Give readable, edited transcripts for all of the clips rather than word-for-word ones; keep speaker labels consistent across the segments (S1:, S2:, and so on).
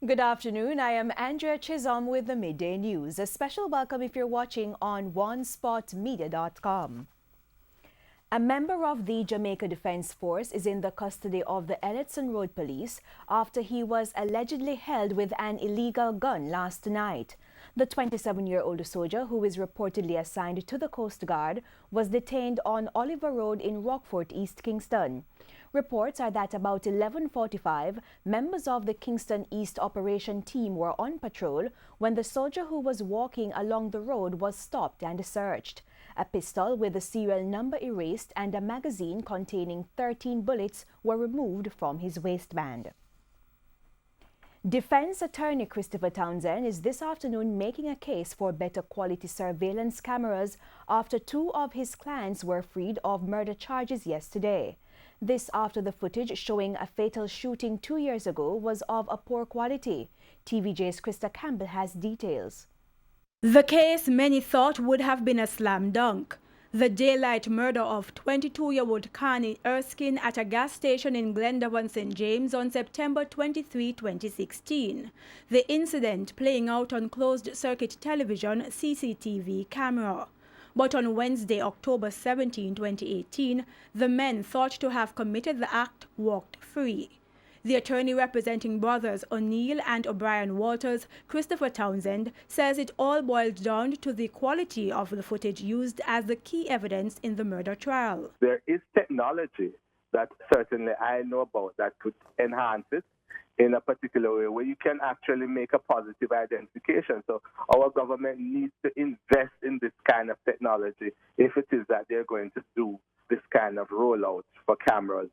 S1: Good afternoon. I am Andrea Chisholm with the Midday News. A special welcome if you're watching on onespotmedia.com. A member of the Jamaica Defense Force is in the custody of the Elletson Road Police after he was allegedly held with an illegal gun last night. The 27-year-old soldier, who is reportedly assigned to the Coast Guard, was detained on Oliver Road in Rockfort, East Kingston. Reports are that about 11:45, members of the Kingston East operation team were on patrol when the soldier who was walking along the road was stopped and searched. A pistol with the serial number erased and a magazine containing 13 bullets were removed from his waistband. Defense attorney Christopher Townsend is this afternoon making a case for better quality surveillance cameras after two of his clients were freed of murder charges yesterday. This after the footage showing a fatal shooting 2 years ago was of a poor quality. TVJ's Krista Campbell has details.
S2: The case many thought would have been a slam dunk. The daylight murder of 22-year-old Connie Erskine at a gas station in Glendowan, St. James on September 23, 2016. The incident playing out on closed-circuit television CCTV camera. But on Wednesday, October 17, 2018, the men thought to have committed the act walked free. The attorney representing brothers O'Neill and O'Brien Walters, Christopher Townsend, says it all boiled down to the quality of the footage used as the key evidence in the murder trial.
S3: There is technology that certainly I know about that could enhance it in a particular way where you can actually make a positive identification. So our government needs to invest in this kind of technology if it is that they're going to do this kind of rollout for cameras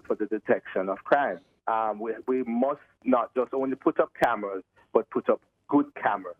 S3: for the detection of crime. We must not just only put up cameras, but put up good cameras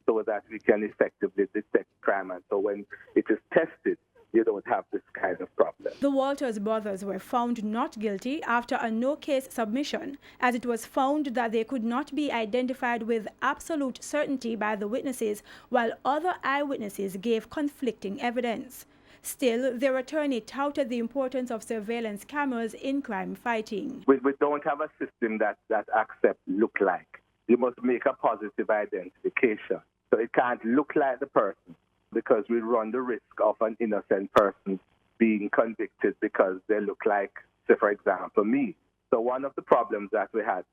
S3: so that we can effectively detect crime. And so when it is tested, you don't have this kind of problem.
S2: The Walters brothers were found not guilty after a no-case submission, as it was found that they could not be identified with absolute certainty by the witnesses, while other eyewitnesses gave conflicting evidence. Still, their attorney touted the importance of surveillance cameras in crime fighting.
S3: We don't have a system that accepts look-like. You must make a positive identification. So it can't look like the person, because we run the risk of an innocent person being convicted because they look like, say, for example, me. So one of the problems that they had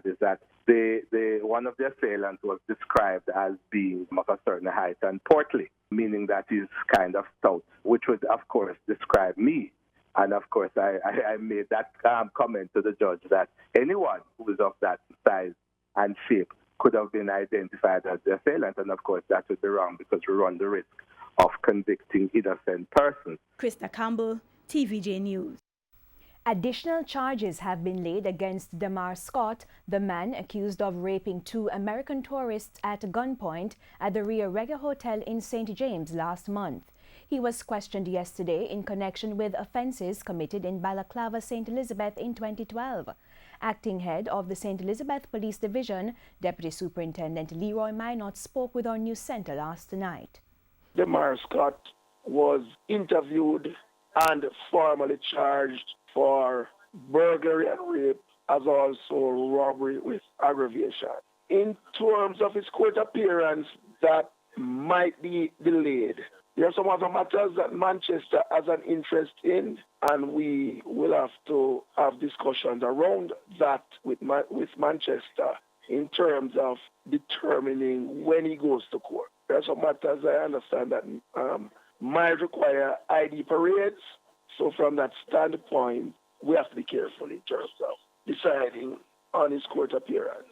S3: is that one of the assailants was described as being of a certain height and portly, meaning that he's kind of stout, which would, of course, describe me. And, of course, I made that comment to the judge that anyone who is of that size and shape could have been identified as the assailant. And, of course, that would be wrong because we run the risk of convicting innocent persons.
S2: Krista Campbell, TVJ News.
S1: Additional charges have been laid against Damar Scott, the man accused of raping two American tourists at gunpoint at the Rio Reggae Hotel in St. James last month. He was questioned yesterday in connection with offences committed in Balaclava, St. Elizabeth in 2012. Acting head of the St. Elizabeth Police Division, Deputy Superintendent Leroy Minot spoke with our news centre last night.
S4: Damar Scott was interviewed and formally charged for burglary and rape, as also robbery with aggravation. In terms of his court appearance, that might be delayed. There are some other matters that Manchester has an interest in, and we will have to have discussions around that with Manchester in terms of determining when he goes to court. There are some matters I understand that might require ID parades. So from that standpoint, we have to be careful in terms of deciding on his court appearance.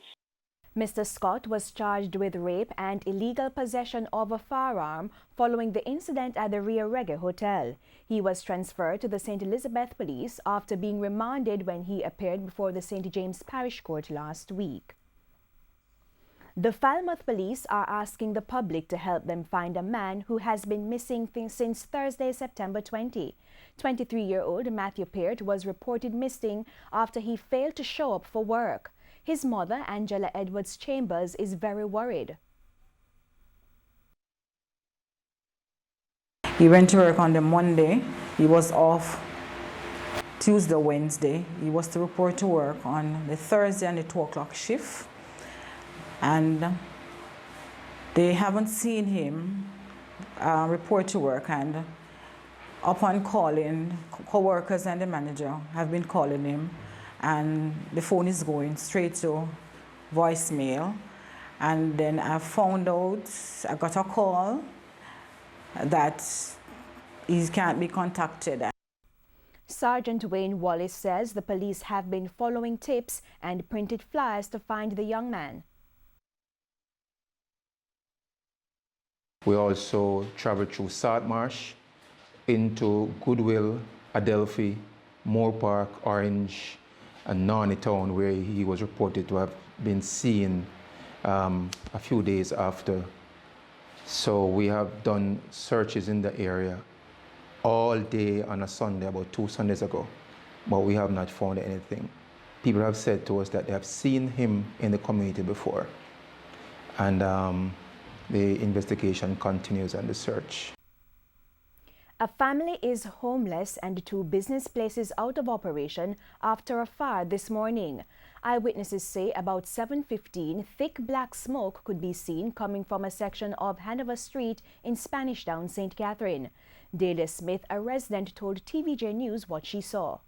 S1: Mr. Scott was charged with rape and illegal possession of a firearm following the incident at the Rio Reggae Hotel. He was transferred to the St. Elizabeth Police after being remanded when he appeared before the St. James Parish Court last week. The Falmouth Police are asking the public to help them find a man who has been missing since Thursday, September 20. 23-year-old Matthew Peart was reported missing after he failed to show up for work. His mother, Angela Edwards Chambers, is very worried.
S5: He went to work on the Monday. He was off Tuesday, Wednesday. He was to report to work on the Thursday and the 2 o'clock shift. And they haven't seen him report to work, and upon calling, co-workers and the manager have been calling him, and the phone is going straight to voicemail. And then I found out, I got a call that he can't be contacted.
S1: Sergeant Wayne Wallace says the police have been following tips and printed flyers to find the young man.
S6: We also traveled through Saltmarsh into Goodwill, Adelphi, Moore Park, Orange, and Narni Town, where he was reported to have been seen a few days after. So we have done searches in the area all day on a Sunday, about 2 Sundays ago, but we have not found anything. People have said to us that they have seen him in the community before, and the investigation continues and the search.
S1: A family is homeless and 2 business places out of operation after a fire this morning. Eyewitnesses say about 7:15, thick black smoke could be seen coming from a section of Hanover Street in Spanish Town, St. Catherine. Dahlia Smith, a resident, told TVJ News what she saw.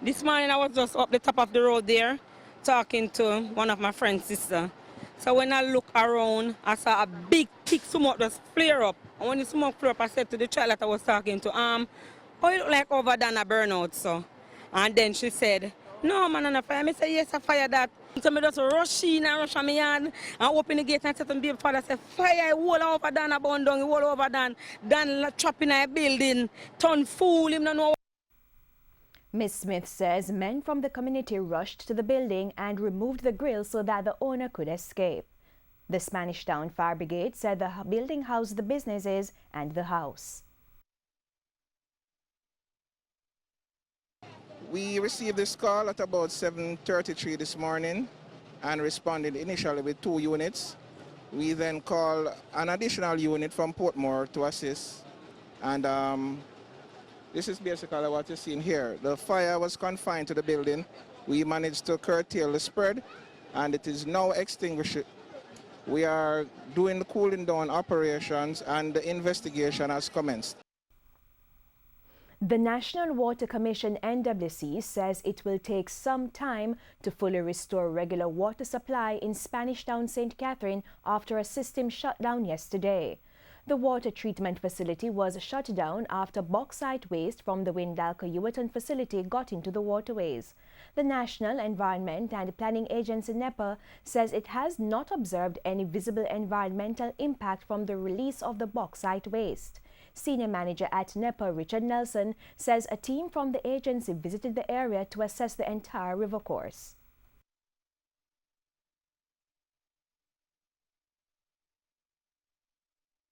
S7: This morning I was just up the top of the road there talking to one of my friend's sister. So when I look around, I saw a big thick smoke just flare up. And when the smoke flare up, I said to the child that I was talking to, oh, it look like over done a burnout, so. And then she said, no man, on a fire. I said, yes, a fire that. So I just rush in and rush on my yard and open the gate and said to my baby father, say, fire, all over done a burn down, all over done trap in a building, turn fool, him no know.
S1: Ms. Smith says men from the community rushed to the building and removed the grill so that the owner could escape. The Spanish Town Fire Brigade said the building housed the businesses and the house.
S8: We received this call at about 7:33 this morning and responded initially with 2 units. We then called an additional unit from Portmore to assist, and this is basically what you're seeing here. The fire was confined to the building. We managed to curtail the spread, and it is now extinguished. We are doing the cooling down operations, and the investigation has commenced.
S1: The National Water Commission (NWC) says it will take some time to fully restore regular water supply in Spanish Town, St. Catherine after a system shut down yesterday. The water treatment facility was shut down after bauxite waste from the Windalco-Ewerton facility got into the waterways. The National Environment and Planning Agency NEPA says it has not observed any visible environmental impact from the release of the bauxite waste. Senior Manager at NEPA, Richard Nelson, says a team from the agency visited the area to assess the entire river course.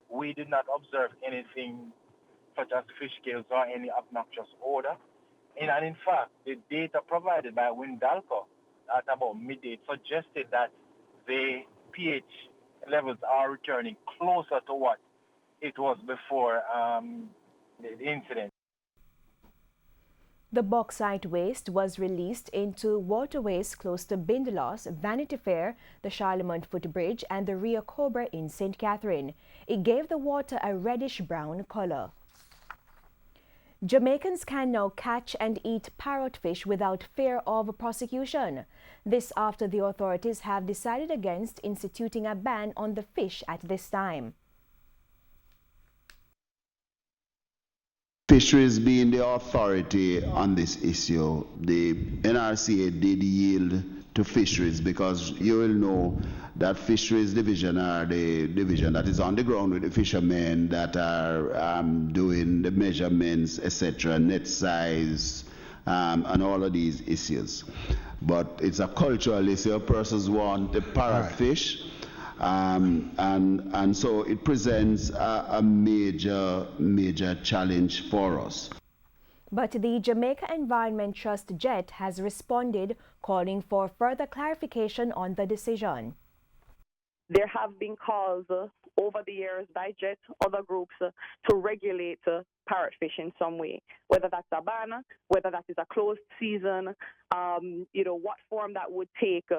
S9: We did not observe anything such as fish scales or any obnoxious odor. And in fact, the data provided by Windalco at about midday suggested that the pH levels are returning closer to what it was before the incident.
S1: The bauxite waste was released into waterways close to Bindelos, Vanity Fair, the Charlemont Footbridge, and the Rio Cobra in St. Catherine. It gave the water a reddish-brown color. Jamaicans can now catch and eat parrotfish without fear of prosecution. This after the authorities have decided against instituting a ban on the fish at this time.
S10: Fisheries being the authority on this issue, the NRCA did yield to fisheries because you will know that fisheries division are the division that is on the ground with the fishermen that are doing the measurements, etc., net size, and all of these issues. But it's a cultural issue. Persons want the parrotfish. And so it presents a major challenge for us.
S1: But the Jamaica Environment Trust JET has responded, calling for further clarification on the decision.
S11: There have been calls over the years digest other groups to regulate parrotfish in some way, whether that's a ban, whether that is a closed season, what form that would take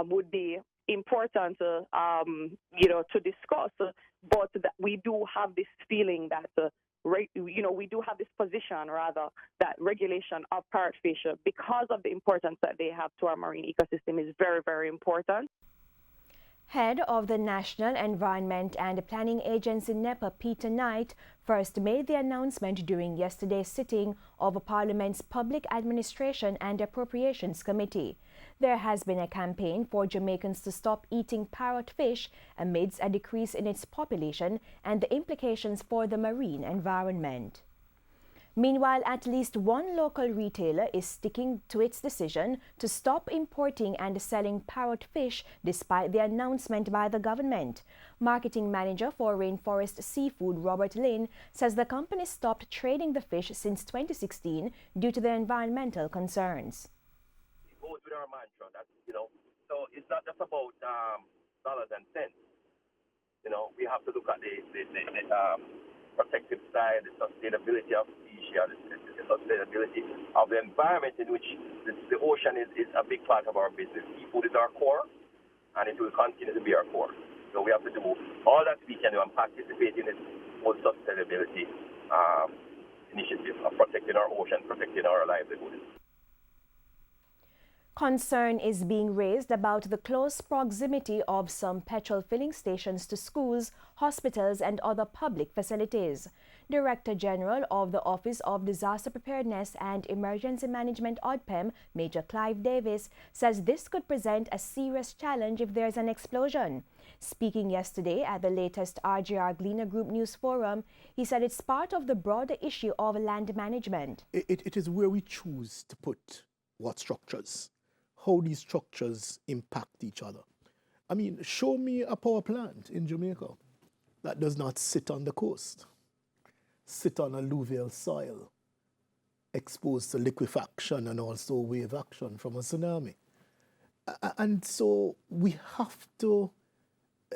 S11: would be important, to discuss. But that we do have this feeling that, we do have this position, rather, that regulation of parrotfish, because of the importance that they have to our marine ecosystem, is very, very important.
S1: Head of the National Environment and Planning Agency NEPA, Peter Knight, first made the announcement during yesterday's sitting of Parliament's Public Administration and Appropriations Committee. There has been a campaign for Jamaicans to stop eating parrotfish amidst a decrease in its population and the implications for the marine environment. Meanwhile, at least one local retailer is sticking to its decision to stop importing and selling parrotfish despite the announcement by the government. Marketing manager for Rainforest Seafood, Robert Lynn, says the company stopped trading the fish since 2016 due to the environmental concerns.
S12: It goes with our mantra, so it's not just about dollars and cents. We have to look at the protective side, the sustainability of species, the sustainability of the environment in which the ocean is a big part of our business. Seafood is our core, and it will continue to be our core. So we have to do all that we can do and participate in this whole sustainability initiative of protecting our ocean, protecting our livelihood.
S1: Concern is being raised about the close proximity of some petrol filling stations to schools, hospitals and other public facilities. Director General of the Office of Disaster Preparedness and Emergency Management ODPEM, Major Clive Davis, says this could present a serious challenge if there's an explosion. Speaking yesterday at the latest RGR Gleaner Group News Forum, he said it's part of the broader issue of land management.
S13: It is where we choose to put what structures, how these structures impact each other. I mean, show me a power plant in Jamaica that does not sit on the coast, sit on alluvial soil, exposed to liquefaction and also wave action from a tsunami. And so we have to,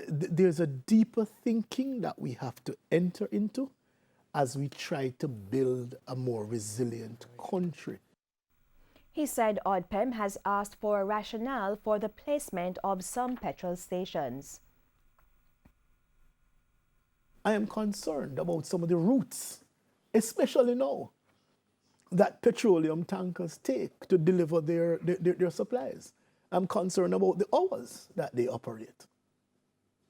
S13: there's a deeper thinking that we have to enter into as we try to build a more resilient country.
S1: He said ODPEM has asked for a rationale for the placement of some petrol stations.
S13: I am concerned about some of the routes, especially now that petroleum tankers take to deliver their supplies. I'm concerned about the hours that they operate.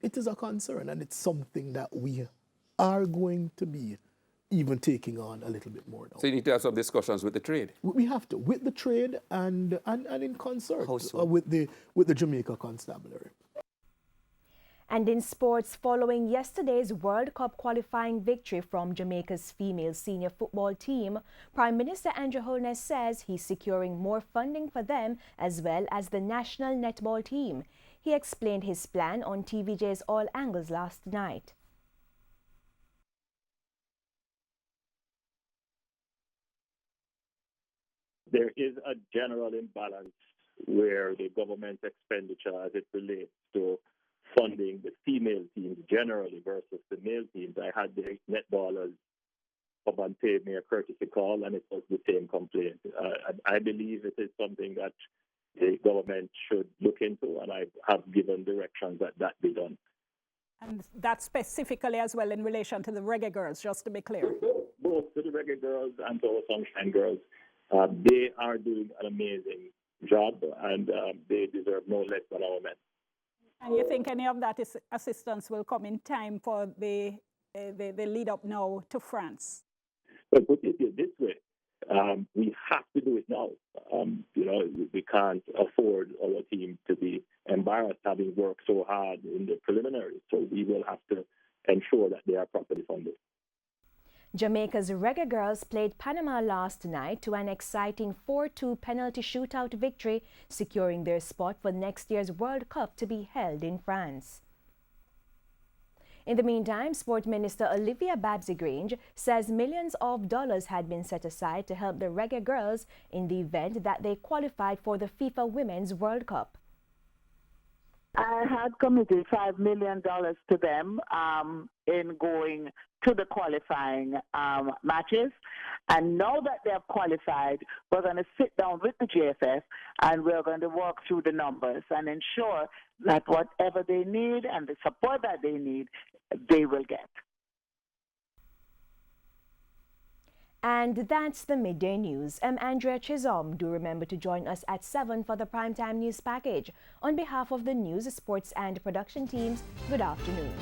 S13: It is a concern, and it's something that we are going to be even taking on a little bit more now.
S14: So you need to have some discussions with the trade?
S13: We have to, with the trade and in concert with the Jamaica Constabulary.
S1: And in sports, following yesterday's World Cup qualifying victory from Jamaica's female senior football team, Prime Minister Andrew Holness says he's securing more funding for them as well as the national netball team. He explained his plan on TVJ's All Angles last night.
S15: There is a general imbalance where the government expenditure as it relates to funding the female teams generally versus the male teams. I had the netballers come and pay me a courtesy call, and it was the same complaint. I believe it is something that the government should look into, and I have given directions that that be done.
S16: And that specifically as well in relation to the reggae girls, just to be clear?
S15: Both to the reggae girls and to our sunshine girls. They are doing an amazing job, and they deserve no less than our men.
S16: And you think any of that assistance will come in time for the lead up now to France?
S15: Well, put it this way, we have to do it now. We can't afford our team to be embarrassed having worked so hard in the preliminaries. So we will have to ensure that they are properly funded.
S1: Jamaica's Reggae Girls played Panama last night to an exciting 4-2 penalty shootout victory, securing their spot for next year's World Cup to be held in France. In the meantime, Sport Minister Olivia Grange says millions of dollars had been set aside to help the Reggae Girls in the event that they qualified for the FIFA Women's World Cup.
S17: I had committed $5 million to them in going to the qualifying matches. And now that they have qualified, we're going to sit down with the JFF and we're going to work through the numbers and ensure that whatever they need and the support that they need, they will get.
S1: And that's the Midday News. I'm Andrea Chisholm. Do remember to join us at 7 for the Primetime News Package. On behalf of the news, sports, and production teams, good afternoon.